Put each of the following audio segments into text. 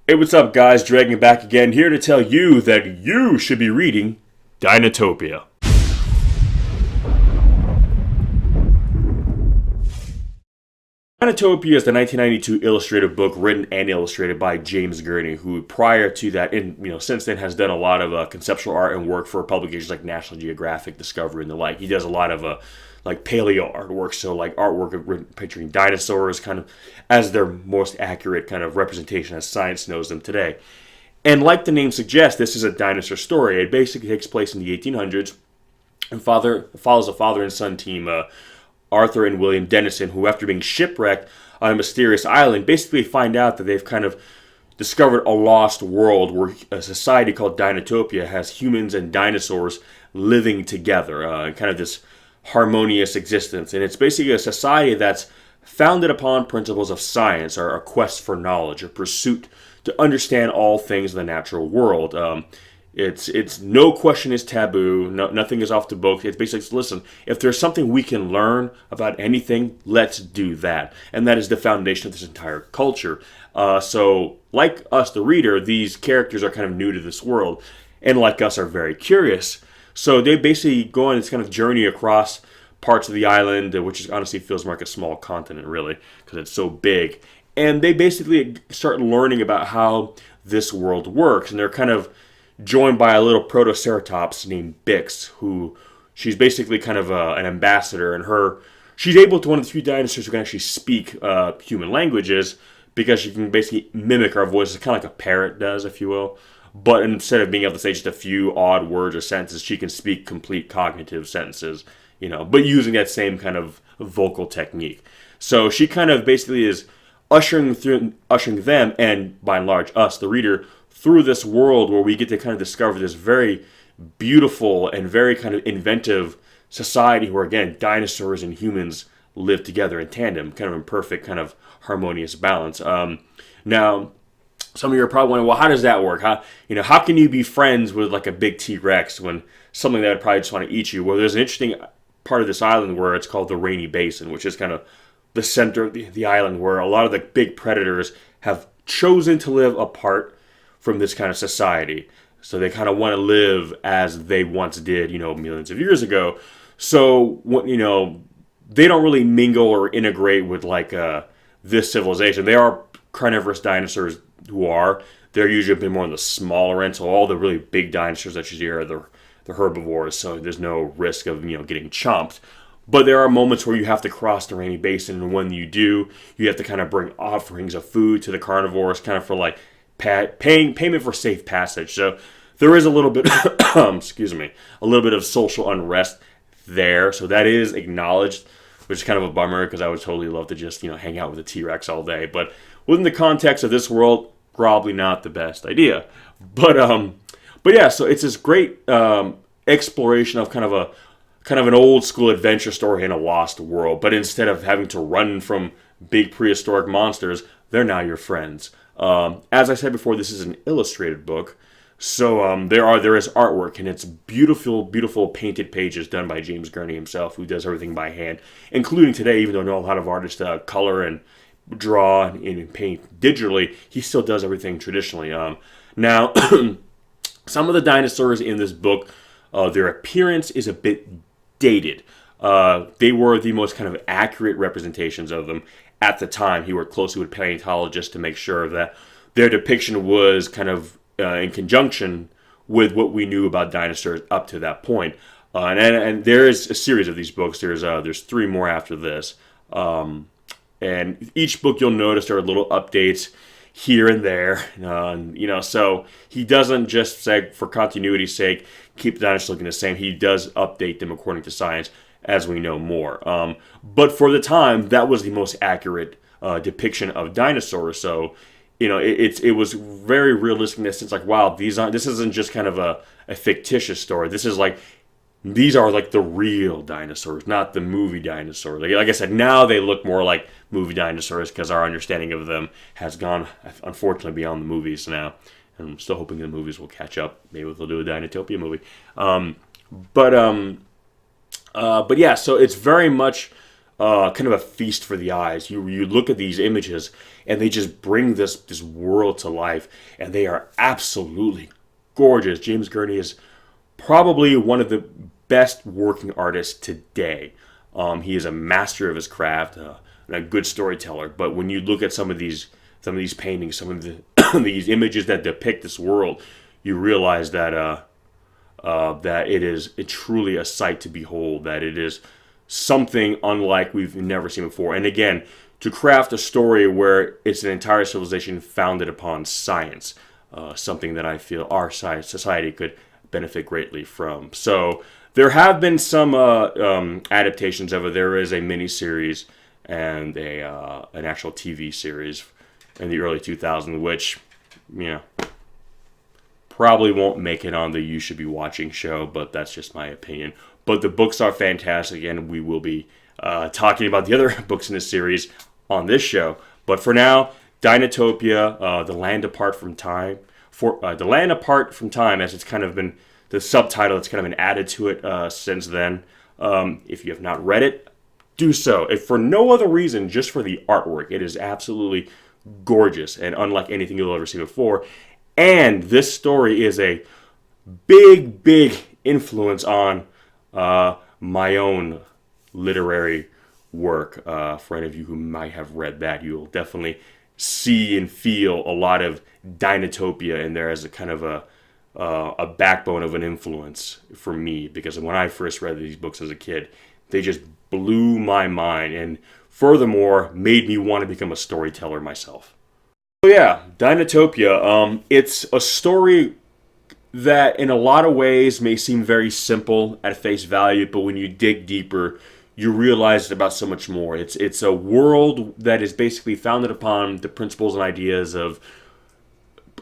Hey, what's up, guys? Dragon back again, here to tell you that you should be reading Dinotopia. Dinotopia is the 1992 illustrated book written and illustrated by James Gurney, who prior to that, and since then has done a lot of conceptual art and work for publications like National Geographic, Discovery, and the like. He does a lot of like paleo artwork, so like artwork picturing dinosaurs, kind of as their most accurate kind of representation as science knows them today. And like the name suggests, this is a dinosaur story. It basically takes place in the 1800s and follows a father and son team, Arthur and William Dennison, who, after being shipwrecked on a mysterious island, basically find out that they've kind of discovered a lost world where a society called Dinotopia has humans and dinosaurs living together, kind of this harmonious existence. And it's basically a society that's founded upon principles of science, or a quest for knowledge, a pursuit to understand all things in the natural world. It's no question is taboo. No, nothing is off the book. It's basically, listen, if there's something we can learn about anything, let's do that. And that is the foundation of this entire culture. So, like us, the reader, these characters are kind of new to this world, and like us, are very curious. So they basically go on this kind of journey across parts of the island, which honestly feels more like a small continent, really, because it's so big. And they basically start learning about how this world works, and they're kind of joined by a little protoceratops named Bix, who she's basically kind of an ambassador, and she's able to one of the few dinosaurs who can actually speak human languages, because she can basically mimic our voices, kind of like a parrot does, if you will. But instead of being able to say just a few odd words or sentences, she can speak complete cognitive sentences, but using that same kind of vocal technique. So she kind of basically is ushering them, and by and large us, the reader, through this world where we get to kind of discover this very beautiful and very kind of inventive society where, again, dinosaurs and humans live together in tandem, kind of in perfect kind of harmonious balance. Now, some of you are probably wondering, well, how does that work? How can you be friends with like a big T-Rex when something that would probably just want to eat you? Well, there's an interesting part of this island where it's called the Rainy Basin, which is kind of the center of the island, where a lot of the big predators have chosen to live apart from this kind of society. So they kind of want to live as they once did, millions of years ago. So, they don't really mingle or integrate with like this civilization. They are carnivorous dinosaurs they're usually a bit more on the smaller end. So all the really big dinosaurs that you see are the herbivores. So there's no risk of, getting chomped. But there are moments where you have to cross the Rainy Basin, and when you do, you have to kind of bring offerings of food to the carnivores, kind of for like payment for safe passage. So there is a little bit, excuse me, a little bit of social unrest there. So that is acknowledged, which is kind of a bummer, because I would totally love to just hang out with a T-Rex all day. But within the context of this world, probably not the best idea. But yeah, so it's this great exploration of kind of an old school adventure story in a lost world. But instead of having to run from big prehistoric monsters, they're now your friends. As I said before, this is an illustrated book, so there is artwork, and it's beautiful, beautiful painted pages done by James Gurney himself, who does everything by hand, including today. Even though I know a lot of artists color and draw and paint digitally, he still does everything traditionally. Now, some of the dinosaurs in this book, their appearance is a bit dated. They were the most kind of accurate representations of them at the time. He worked closely with paleontologists to make sure that their depiction was kind of in conjunction with what we knew about dinosaurs up to that point. And there is a series of these books. There's 3 more after this. And each book, you'll notice there are little updates here and there. So he doesn't just say, for continuity's sake, keep the dinosaurs looking the same. He does update them according to science as we know more. But for the time, that was the most accurate depiction of dinosaurs. So, it was very realistic in the sense, like, wow, this isn't just kind of a fictitious story. These are like the real dinosaurs, not the movie dinosaurs. Like I said, now they look more like movie dinosaurs because our understanding of them has gone, unfortunately, beyond the movies now. And I'm still hoping the movies will catch up. Maybe they'll do a Dinotopia movie. But yeah, so it's very much kind of a feast for the eyes. You look at these images, and they just bring this world to life, and they are absolutely gorgeous. James Gurney is probably one of the best working artists today. He is a master of his craft and a good storyteller. But when you look at some of these paintings, some of these images that depict this world, you realize that that it is truly a sight to behold. That it is something unlike we've never seen before. And again, to craft a story where it's an entire civilization founded upon science, something that I feel our society could benefit greatly from. So there have been some adaptations of it. There is a miniseries and an actual TV series in the early 2000s, which, probably won't make it on the You Should Be Watching show, but that's just my opinion. But the books are fantastic, and we will be talking about the other books in this series on this show. But for now, Dinotopia, The Land Apart from Time. The Land Apart from Time, as it's kind of been the subtitle, it's kind of been added to it since then. If you have not read it, do so. If for no other reason, just for the artwork. It is absolutely gorgeous and unlike anything you'll ever see before. And this story is a big influence on my own literary work. For any of you who might have read that, you'll definitely see and feel a lot of Dinotopia in there as a kind of a backbone of an influence for me. Because when I first read these books as a kid, they just blew my mind, and furthermore made me want to become a storyteller myself. So yeah, Dinotopia. It's a story that in a lot of ways may seem very simple at face value, but when you dig deeper, you realize it's about so much more. It's a world that is basically founded upon the principles and ideas of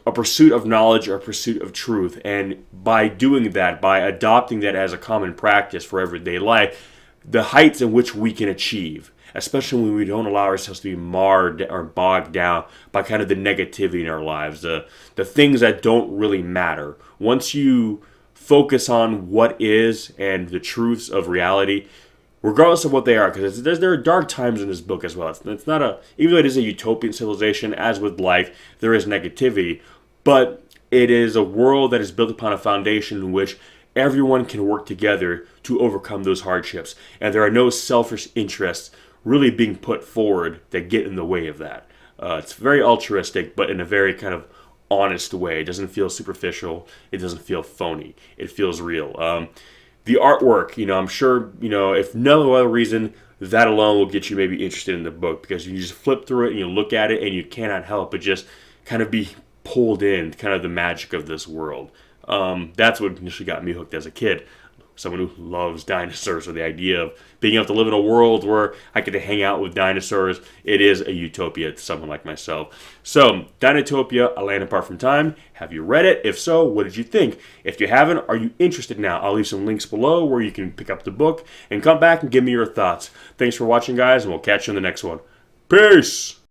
a pursuit of knowledge or a pursuit of truth. And by doing that, by adopting that as a common practice for everyday life, the heights in which we can achieve, especially when we don't allow ourselves to be marred or bogged down by kind of the negativity in our lives, the things that don't really matter. Once you focus on what is and the truths of reality, regardless of what they are, because there are dark times in this book as well. It's not even though it is a utopian civilization, as with life, there is negativity, but it is a world that is built upon a foundation in which everyone can work together to overcome those hardships, and there are no selfish interests really being put forward that get in the way of that. It's very altruistic, but in a very kind of honest way. It doesn't feel superficial. It doesn't feel phony. It feels real. The artwork, I'm sure, if no other reason, that alone will get you maybe interested in the book, because you just flip through it and you look at it and you cannot help but just kind of be pulled in, kind of the magic of this world. That's what initially got me hooked as a kid. Someone who loves dinosaurs, or the idea of being able to live in a world where I get to hang out with dinosaurs. It is a utopia to someone like myself. So, Dinotopia, A Land Apart from Time. Have you read it? If so, what did you think? If you haven't, are you interested now? I'll leave some links below where you can pick up the book and come back and give me your thoughts. Thanks for watching, guys, and we'll catch you in the next one. Peace!